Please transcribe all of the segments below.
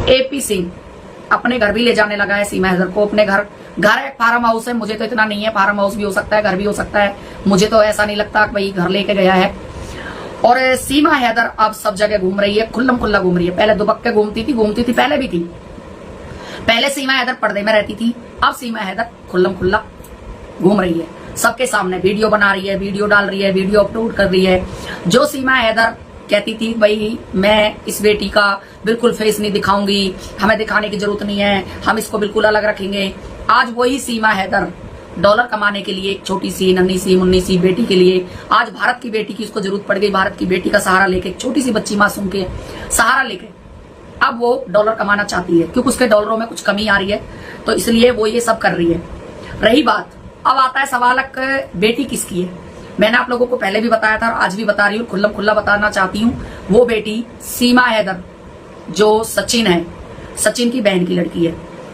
AP Singh अपने घर भी ले जाने लगा है सीमा हैदर को। अपने घर एक फार्म हाउस है, मुझे तो इतना नहीं है, फार्म हाउस भी हो सकता है, घर भी हो सकता है, मुझे तो ऐसा नहीं लगता कि भाई घर लेके गया है। और सीमा हैदर अब सब जगह घूम रही है, खुल्लम खुल्ला घूम रही है। पहले दुबक्के घूमती थी, पहले भी थी। पहले सीमा हैदर पर्दे में रहती थी, अब सीमा हैदर खुल्लम खुल्ला घूम रही है, सबके सामने वीडियो बना रही है, वीडियो डाल रही है, वीडियो अपलोड कर रही है। जो सीमा हैदर कहती थी भाई मैं इस बेटी का बिल्कुल फेस नहीं दिखाऊंगी, हमें दिखाने की जरूरत नहीं है, हम इसको बिल्कुल अलग रखेंगे, आज वही सीमा हैदर डॉलर कमाने के लिए एक छोटी सी नन्ही सी मुन्नी सी बेटी के लिए, आज भारत की बेटी की उसको जरूरत पड़ गई, भारत की बेटी का सहारा लेके, छोटी सी बच्ची मासूम के सहारा लेके अब वो डॉलर कमाना चाहती है, क्योंकि उसके डॉलरों में कुछ कमी आ रही है, तो इसलिए वो ये सब कर रही है। रही बात, अब आता है सवाल बेटी किसकी है। मैंने आप लोगों को पहले भी बताया था और आज भी बता रही हूँ, खुल्लम खुल्ला बताना चाहती हूँ। वो बेटी सीमा हैदर जो सचिन है, सचिन की बहन की लड़की है।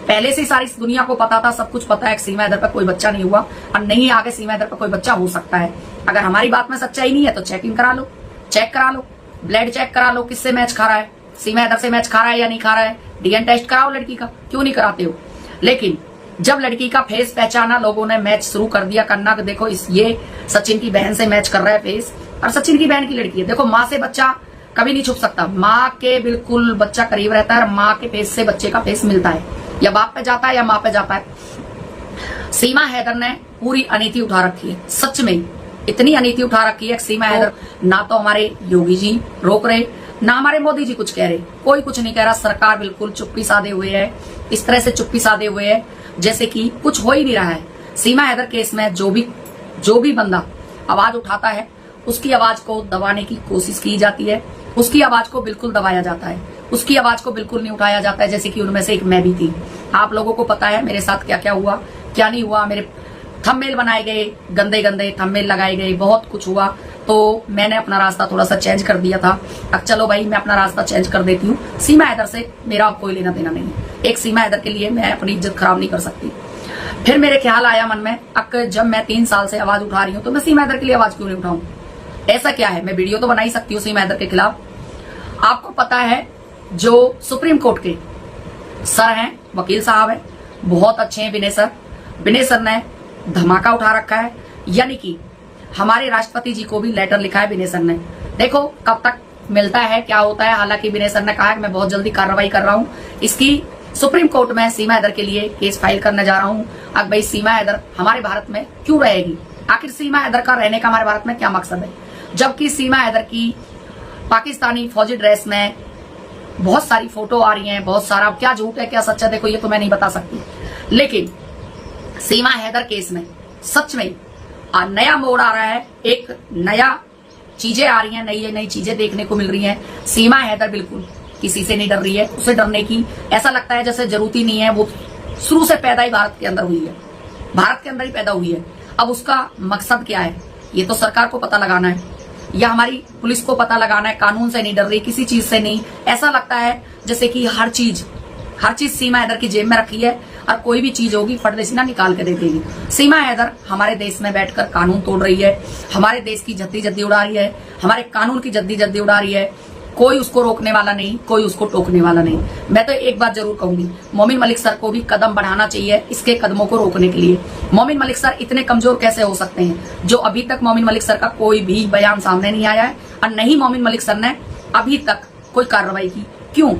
पहले से सारी दुनिया को पता था, सब कुछ पता है कि सीमा हैदर पर कोई बच्चा नहीं हुआ और नहीं आगे सीमा हैदर पर कोई बच्चा हो सकता है। अगर हमारी बात में सच्चाई नहीं है तो चेकिंग करा लो, चेक करा लो, ब्लड चेक करा लो, किससे मैच खा रहा है, सीमा हैदर से मैच खा रहा है या नहीं खा रहा है, डीएनए टेस्ट कराओ लड़की का, क्यों नहीं कराते हो। लेकिन जब लड़की का फेस पहचाना, लोगों ने मैच शुरू कर दिया करना कि देखो ये सचिन की बहन से मैच कर रहा है फेस, और सचिन की बहन की लड़की है। देखो माँ से बच्चा कभी नहीं छुप सकता, माँ के बिल्कुल बच्चा करीब रहता है और माँ के फेस से बच्चे का फेस मिलता है, या बाप पे जाता है या माँ पे जाता है। सीमा हैदर ने पूरी अनीति उठा रखी है, सच में इतनी अनीति उठा रखी है। सीमा हैदर ना तो हमारे योगी जी रोक रहे, ना हमारे मोदी जी कुछ कह रहे, कोई कुछ नहीं कह रहा। सरकार बिल्कुल चुप्पी साधे हुए है, इस तरह से चुप्पी साधे हुए है जैसे कि कुछ हो ही नहीं रहा है। सीमा हैदर केस में जो भी बंदा आवाज उठाता है, उसकी आवाज को दबाने की कोशिश की जाती है, उसकी आवाज को बिल्कुल दबाया जाता है, उसकी आवाज को बिल्कुल नहीं उठाया जाता है। जैसे कि उनमें से एक मैं भी थी। आप लोगों को पता है मेरे साथ क्या क्या हुआ, क्या नहीं हुआ। मेरे थंबनेल बनाए गए, गंदे गंदे थंबनेल लगाए गए, बहुत कुछ हुआ, तो मैंने अपना रास्ता थोड़ा सा चेंज कर दिया था। अब चलो भाई मैं अपना रास्ता चेंज कर देती हूँ। सीमा हैदर से मेरा अब कोई लेना देना नहीं है, एक सीमा हैदर के लिए मैं अपनी इज्जत खराब नहीं कर सकती। फिर मेरे ख्याल आया मन में, जब मैं 3 साल से आवाज उठा रही हूँ तो मैं सीमा हैदर के लिए आवाज क्यों नहीं उठाऊं। ऐसा क्या है, मैं वीडियो तो बना ही सकती हूँ सीमा हैदर के खिलाफ। आपको पता है जो सुप्रीम कोर्ट के सर हैं, वकील साहब हैं, बहुत अच्छे हैं विनय सर ने धमाका उठा रखा है, यानी कि हमारे राष्ट्रपति जी को भी लेटर लिखा है विनय सर ने। देखो कब तक मिलता है, क्या होता है। हालांकि विनय सर ने कहा है कि मैं बहुत जल्दी कार्रवाई कर रहा हूं, इसकी सुप्रीम कोर्ट में सीमा हैदर के लिए केस फाइल करने जा रहा हूं। अब भाई सीमा हैदर हमारे भारत में क्यों रहेगी, आखिर सीमा हैदर का रहने का हमारे भारत में क्या मकसद है, जबकि सीमा हैदर की पाकिस्तानी फौजी ड्रेस में बहुत सारी फोटो आ रही है, बहुत सारा, क्या झूठ है क्या सच है देखो ये तो मैं नहीं बता सकती। लेकिन सीमा हैदर केस में सच में नया मोड़ आ रहा है, एक नया चीजें आ रही हैं, नई चीजें देखने को मिल रही हैं। सीमा हैदर बिल्कुल किसी से नहीं डर रही है, उसे डरने की ऐसा लगता है जैसे जरूरत ही नहीं है। वो शुरू से पैदा ही भारत के अंदर हुई है, भारत के अंदर ही पैदा हुई है। अब उसका मकसद क्या है ये तो सरकार को पता लगाना है, या हमारी पुलिस को पता लगाना है। कानून से नहीं डर रही, किसी चीज से नहीं। ऐसा लगता है जैसे कि हर चीज सीमा हैदर की जेब में रखी है और कोई भी चीज होगी फट देसी ना निकाल के दे देगी। सीमा हैदर हमारे देश में बैठकर कानून तोड़ रही है, हमारे देश की जद्दी उड़ा रही है, हमारे कानून की जद्दी उड़ा रही है। कोई उसको रोकने वाला नहीं, कोई उसको टोकने वाला नहीं। मैं तो एक बात जरूर कहूंगी, मोमिन मलिक सर को भी कदम बढ़ाना चाहिए इसके कदमों को रोकने के लिए। मोमिन मलिक सर इतने कमजोर कैसे हो सकते हैं, जो अभी तक मोमिन मलिक सर का कोई भी बयान सामने नहीं आया है, और नहीं मोमिन मलिक सर ने अभी तक कोई कार्रवाई की। क्यों?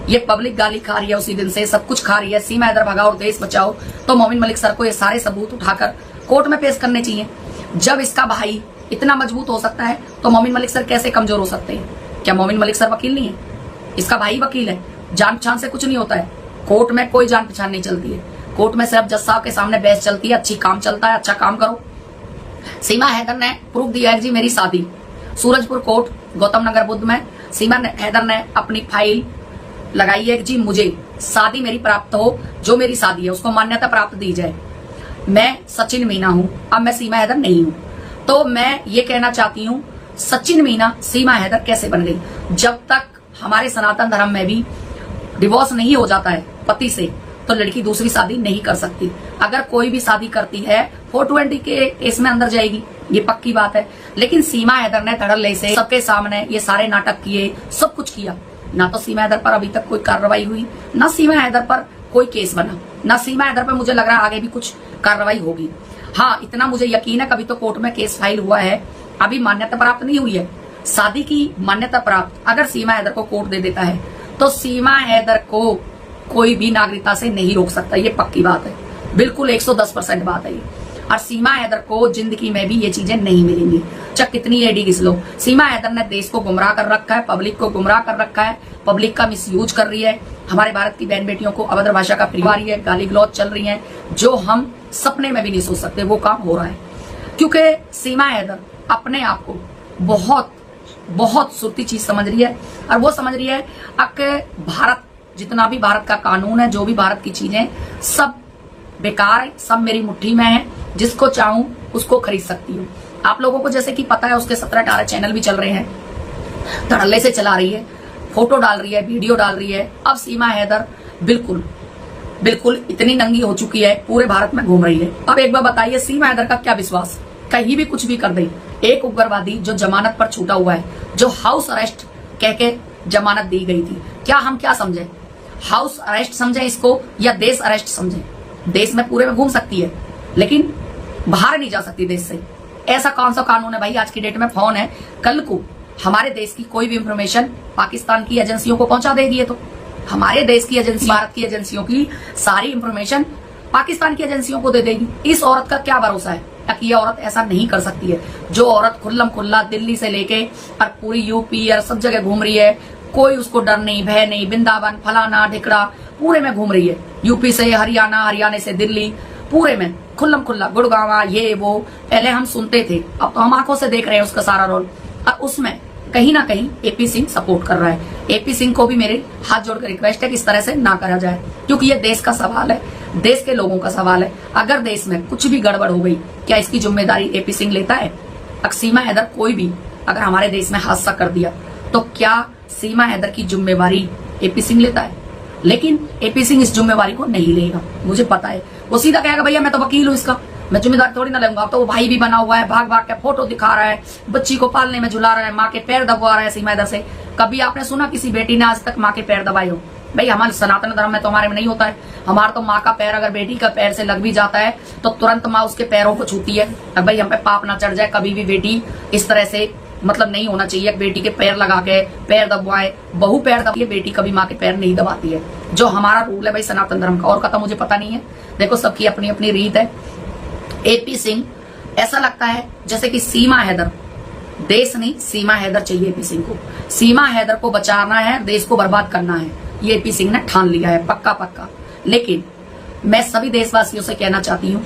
ये पब्लिक गाली खा रही है, उसी दिन से सब कुछ खा रही है। सीमा हैदर भगाओ देश बचाओ, तो मोमिन मलिक सर को ये सारे सबूत उठाकर कोर्ट में पेश करने चाहिए। जब इसका भाई इतना मजबूत हो सकता है तो मोमिन मलिक सर कैसे कमजोर हो सकते हैं? क्या मोमिन मलिक सर वकील नहीं है? इसका भाई वकील है। जान पहचान से कुछ नहीं होता है, कोर्ट में कोई जान पहचान नहीं चलती है। कोर्ट में सिर्फ जज साहब के सामने बहस चलती है, अच्छी काम चलता है, अच्छा काम करो। सीमा हैदर ने प्रूफ दिया है जी, मेरी शादी सूरजपुर कोर्ट गौतम नगर बुद्ध में सीमा हैदर ने अपनी फाइल लगाई है जी, मुझे शादी मेरी प्राप्त हो, जो मेरी शादी है उसको मान्यता प्राप्त दी जाए। मैं सचिन मीना हूं, अब मैं सीमा हैदर नहीं हूं। तो मैं ये कहना चाहती हूं, सचिन मीना सीमा हैदर कैसे बन गई? जब तक हमारे सनातन धर्म में भी डिवोर्स नहीं हो जाता है पति से, तो लड़की दूसरी शादी नहीं कर सकती। अगर कोई भी शादी करती है 420 के केस में अंदर जाएगी, ये पक्की बात है। लेकिन सीमा हैदर ने धड़ल्ले से सबके सामने ये सारे नाटक किए, सब कुछ किया। ना तो सीमा हैदर पर अभी तक कोई कार्रवाई हुई, ना सीमा हैदर पर कोई केस बना, ना सीमा हैदर पर मुझे लग रहा है आगे भी कुछ कार्रवाई होगी। हाँ, इतना मुझे यकीन है कभी तो कोर्ट में केस फाइल हुआ है, अभी मान्यता प्राप्त नहीं हुई है। शादी की मान्यता प्राप्त अगर सीमा हैदर को कोर्ट दे देता है तो सीमा हैदर को कोई भी नागरिकता से नहीं रोक सकता, ये पक्की बात है, बिल्कुल 110% बात है ये। और सीमा हैदर को जिंदगी में भी ये चीजें नहीं मिलेंगी, चाहे कितनी एडी घिस लो। सीमा हैदर ने देश को गुमराह कर रखा है, पब्लिक को गुमराह कर रखा है, पब्लिक का मिसयूज कर रही है, हमारे भारत की बहन बेटियों को अभद्र भाषा का प्रयोग है, गाली गलौज चल रही है, जो हम सपने में भी नहीं सोच सकते वो काम हो रहा है। क्योंकि सीमा हैदर अपने आप को बहुत बहुत सुरती चीज समझ रही है, और वो समझ रही है कि भारत, जितना भी भारत का कानून है, जो भी भारत की चीजें, सब बेकार है, सब मेरी मुट्ठी में है, जिसको चाहूं उसको खरीद सकती हूँ। आप लोगों को जैसे कि पता है उसके 17-18 चैनल भी चल रहे हैं, धड़ल्ले से चला रही है, फोटो डाल रही है, वीडियो डाल रही है। अब सीमा हैदर बिल्कुल बिल्कुल इतनी नंगी हो चुकी है, पूरे भारत में घूम रही है। अब एक बार बताइए, सीमा हैदर का क्या विश्वास, कहीं भी कुछ भी कर दे। एक उग्रवादी जो जमानत पर छूटा हुआ है, जो हाउस अरेस्ट कह के जमानत दी गई थी, क्या हम क्या समझे, हाउस अरेस्ट समझे इसको या देश अरेस्ट समझे? देश में पूरे में घूम सकती है लेकिन बाहर नहीं जा सकती देश से। ऐसा कौन सा कानून है भाई? आज की डेट में फोन है, कल को हमारे देश की कोई भी इंफॉर्मेशन पाकिस्तान की एजेंसियों को पहुंचा देगी। है तो हमारे देश की एजेंसी, भारत की एजेंसियों की सारी इंफॉर्मेशन पाकिस्तान की एजेंसियों को दे देगी। इस औरत का क्या भरोसा है कि ये औरत ऐसा नहीं कर सकती है? जो औरत खुल्लम खुल्ला दिल्ली से लेके और पूरी यूपी और सब जगह घूम रही है, कोई उसको डर नहीं, भय नहीं, वृंदावन फलाना ढिकड़ा पूरे में घूम रही है, यूपी से हरियाणा, हरियाणा से दिल्ली, पूरे में खुल्लम खुल्ला, गुड़गांव, ये वो। पहले हम सुनते थे, अब तो हम आंखों से देख रहे हैं उसका सारा रोल। और उसमें कहीं ना कहीं एपी सिंह सपोर्ट कर रहा है। एपी सिंह को भी मेरे हाथ जोड़कर रिक्वेस्ट है कि इस तरह से ना करा जाए, क्योंकि ये देश का सवाल है, देश के लोगों का सवाल है। अगर देश में कुछ भी गड़बड़ हो गई, क्या इसकी जिम्मेदारी एपी सिंह लेता है? अगर सीमा हैदर कोई भी अगर हमारे देश में हादसा कर दिया तो क्या सीमा हैदर की जिम्मेवारी एपी सिंह लेता है? लेकिन एपी सिंह इस जिम्मेवारी को नहीं लेगा, मुझे पता है। वो सीधा कहेगा भैया मैं तो वकील हूं इसका, मैं जिम्मेदारी थोड़ी ना लूंगा। अब तो वो भाई भी बना हुआ है, भाग भाग के फोटो दिखा रहा है, बच्ची को पालने में झुला रहा है, माँ के पैर दबवा रहा है सीमा हैदर से। कभी आपने सुना किसी बेटी ने आज तक माँ के पैर दबाए हो? भाई हमारे सनातन धर्म में तो हमारे में नहीं होता है। हमारा तो माँ का पैर अगर बेटी का पैर से लग भी जाता है तो तुरंत माँ उसके पैरों को छूती है। अब भाई हम पे पाप ना चढ़ जाए, कभी भी बेटी इस तरह से मतलब नहीं होना चाहिए, बेटी के पैर लगा के पैर दबवाए। बहू पैर दबाए, बेटी कभी माँ के पैर नहीं दबाती है, जो हमारा रूल है भाई सनातन धर्म का। और का तो मुझे पता नहीं है, देखो सबकी अपनी अपनी रीत है। एपी सिंह ऐसा लगता है जैसे कि सीमा हैदर, देश नहीं सीमा हैदर चाहिए एपी सिंह को। सीमा हैदर को बचाना है, देश को बर्बाद करना है, ये एपी सिंह ने ठान लिया है पक्का पक्का। लेकिन मैं सभी देशवासियों से कहना चाहती हूँ,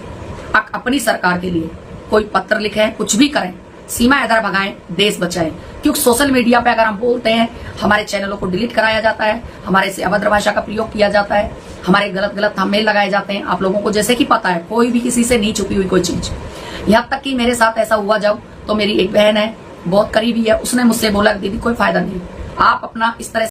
अपनी सरकार के लिए कोई पत्र लिखे, कुछ भी करें, सीमा हैदर भगाएं, देश बचाएं। क्योंकि सोशल मीडिया पे अगर हम बोलते हैं, हमारे चैनलों को डिलीट कराया जाता है, हमारे से अभद्र भाषा का प्रयोग किया जाता है, हमारे गलत गलत थंबनेल लगाए जाते हैं। आप लोगों को जैसे कि पता है, कोई भी किसी से नहीं छुपी हुई कोई चीज। यहाँ तक कि मेरे साथ ऐसा हुआ जब, तो मेरी एक बहन है बहुत करीबी है, उसने मुझसे बोला दीदी कोई फायदा नहीं, आप अपना इस तरह